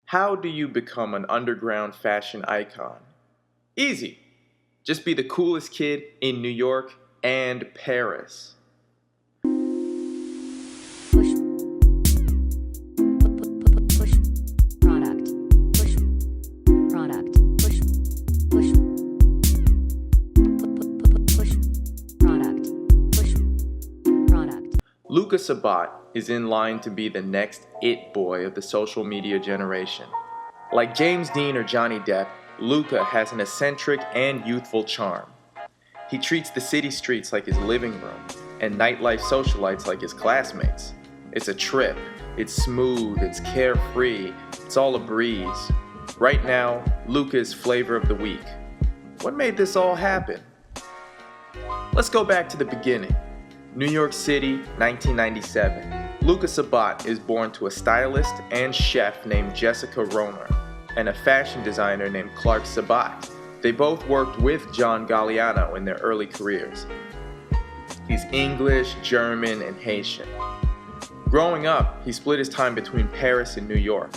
How do you become an underground fashion icon? Easy. Just be the coolest kid in New York and Paris. Luka Sabbat is in line to be the next it boy of the social media generation. Like James Dean or Johnny Depp, Luka has an eccentric and youthful charm. He treats the city streets like his living room, and nightlife socialites like his classmates. It's a trip. It's smooth. It's carefree. It's all a breeze. Right now, Luka is flavor of the week. What made this all happen? Let's go back to the beginning. New York City, 1997. Luka Sabbat is born to a stylist and chef named Jessica Romer and a fashion designer named Clark Sabbat. They both worked with John Galliano in their early careers. He's English, German, and Haitian. Growing up, he split his time between Paris and New York,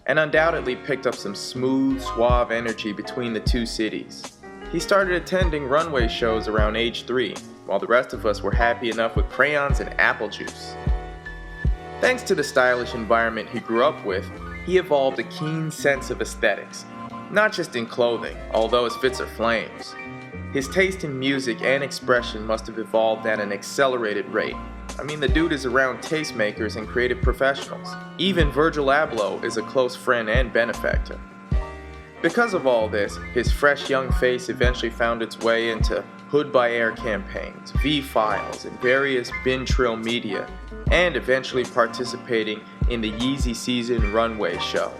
and undoubtedly picked up some smooth, suave energy between the two cities. He started attending runway shows around age 3, while the rest of us were happy enough with crayons and apple juice. Thanks to the stylish environment he grew up with, he evolved a keen sense of aesthetics, not just in clothing, although his fits are flames. His taste in music and expression must have evolved at an accelerated rate. I mean, the dude is around tastemakers and creative professionals. Even Virgil Abloh is a close friend and benefactor. Because of all this, his fresh young face eventually found its way into Hood by Air campaigns, VFILES, and various BEEN TRILL media, and eventually participating in the YEEZY season runway show.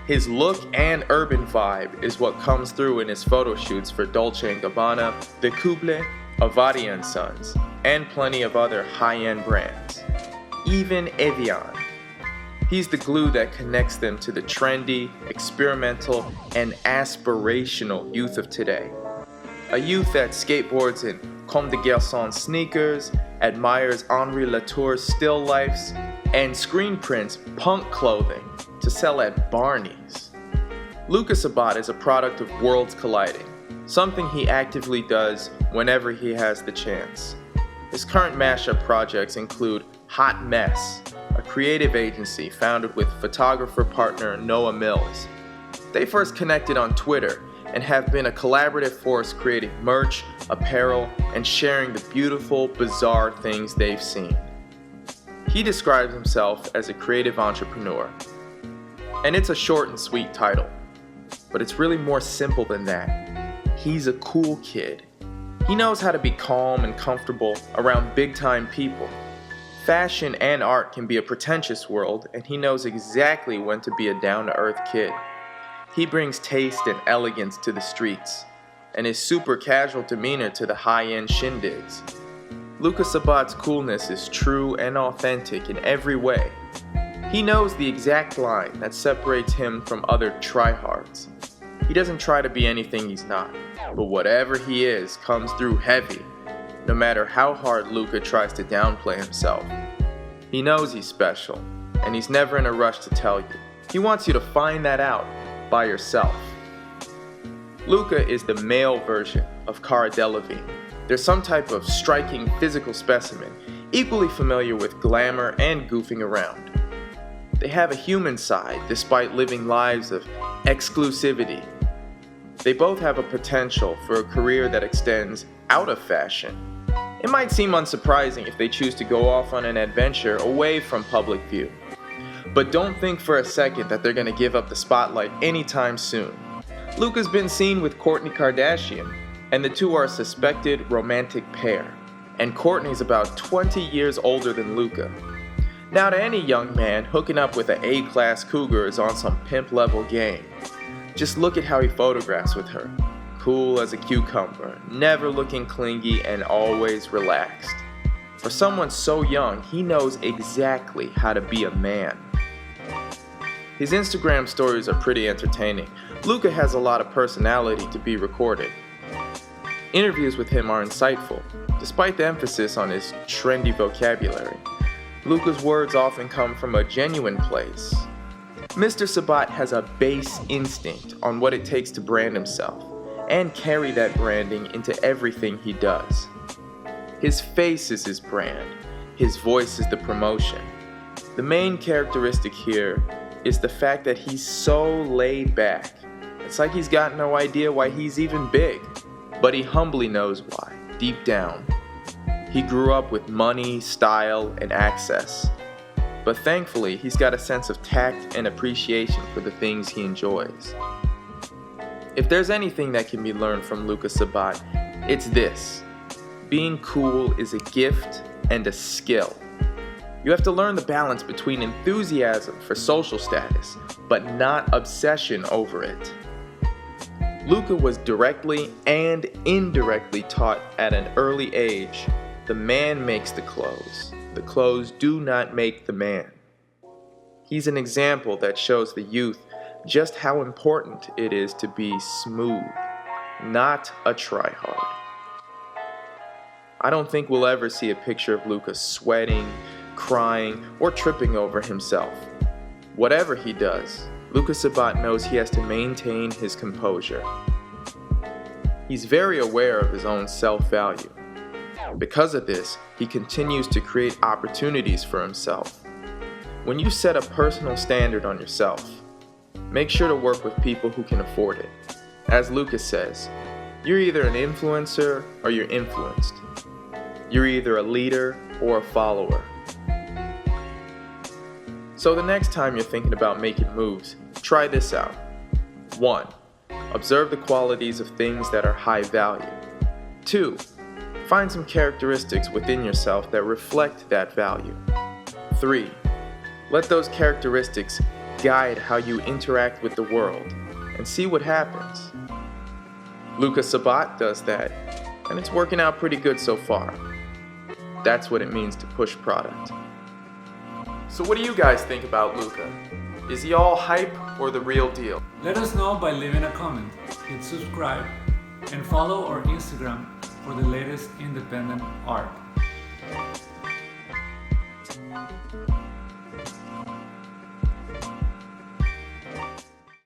His look and urban vibe is what comes through in his photoshoots for Dolce Gabbana, the Kooples, Ovadia Sons, and plenty of other high-end brands. Even Evian. He's the glue that connects them to the trendy, experimental, and aspirational youth of today. A youth that skateboards in Comme des Garçons sneakers, admires Henri Latour's still lifes, and screen prints punk clothing to sell at Barney's. Luka Sabbat is a product of worlds colliding, something he actively does whenever he has the chance. His current mashup projects include Hot Mess, a creative agency founded with photographer partner Noah Mills. They first connected on Twitter and have been a collaborative force creating merch, apparel, and sharing the beautiful, bizarre things they've seen. He describes himself as a creative entrepreneur. And it's a short and sweet title, but it's really more simple than that. He's a cool kid. He knows how to be calm and comfortable around big-time people. Fashion and art can be a pretentious world, and he knows exactly when to be a down-to-earth kid. He brings taste and elegance to the streets, and his super casual demeanor to the high-end shindigs. Luka Sabbat's coolness is true and authentic in every way. He knows the exact line that separates him from other tryhards. He doesn't try to be anything he's not, but whatever he is comes through heavy, no matter how hard Luka tries to downplay himself. He knows he's special, and he's never in a rush to tell you. He wants you to find that out by yourself. Luka is the male version of Cara Delevingne. They're some type of striking physical specimen, equally familiar with glamour and goofing around. They have a human side despite living lives of exclusivity. They both have a potential for a career that extends out of fashion. It might seem unsurprising if they choose to go off on an adventure away from public view. But don't think for a second that they're going to give up the spotlight anytime soon. Luka's been seen with Kourtney Kardashian, and the two are a suspected romantic pair. And Kourtney's about 20 years older than Luka. Now to any young man, hooking up with an A-class cougar is on some pimp-level game. Just look at how he photographs with her. Cool as a cucumber, never looking clingy, and always relaxed. For someone so young, he knows exactly how to be a man. His Instagram stories are pretty entertaining. Luka has a lot of personality to be recorded. Interviews with him are insightful, despite the emphasis on his trendy vocabulary. Luka's words often come from a genuine place. Mr. Sabbat has a base instinct on what it takes to brand himself and carry that branding into everything he does. His face is his brand, his voice is the promotion. The main characteristic here is the fact that he's so laid back. It's like he's got no idea why he's even big, but he humbly knows why, deep down. He grew up with money, style, and access. But thankfully, he's got a sense of tact and appreciation for the things he enjoys. If there's anything that can be learned from Luka Sabbat, it's this. Being cool is a gift and a skill. You have to learn the balance between enthusiasm for social status, but not obsession over it. Luka was directly and indirectly taught at an early age, the man makes the clothes do not make the man. He's an example that shows the youth just how important it is to be smooth, not a tryhard. I don't think we'll ever see a picture of Luka sweating, crying, or tripping over himself. Whatever he does, Luka Sabbat knows he has to maintain his composure. He's very aware of his own self-value. Because of this, he continues to create opportunities for himself. When you set a personal standard on yourself, make sure to work with people who can afford it. As Lucas says, you're either an influencer or you're influenced. You're either a leader or a follower. So the next time you're thinking about making moves, try this out. 1. Observe the qualities of things that are high value. 2. Find some characteristics within yourself that reflect that value. 3. Let those characteristics guide how you interact with the world and see what happens. Luka Sabbat does that, and it's working out pretty good so far. That's what it means to push product. So what do you guys think about Luka? Is he all hype or the real deal? Let us know by leaving a comment, hit subscribe, and follow our Instagram for the latest independent art.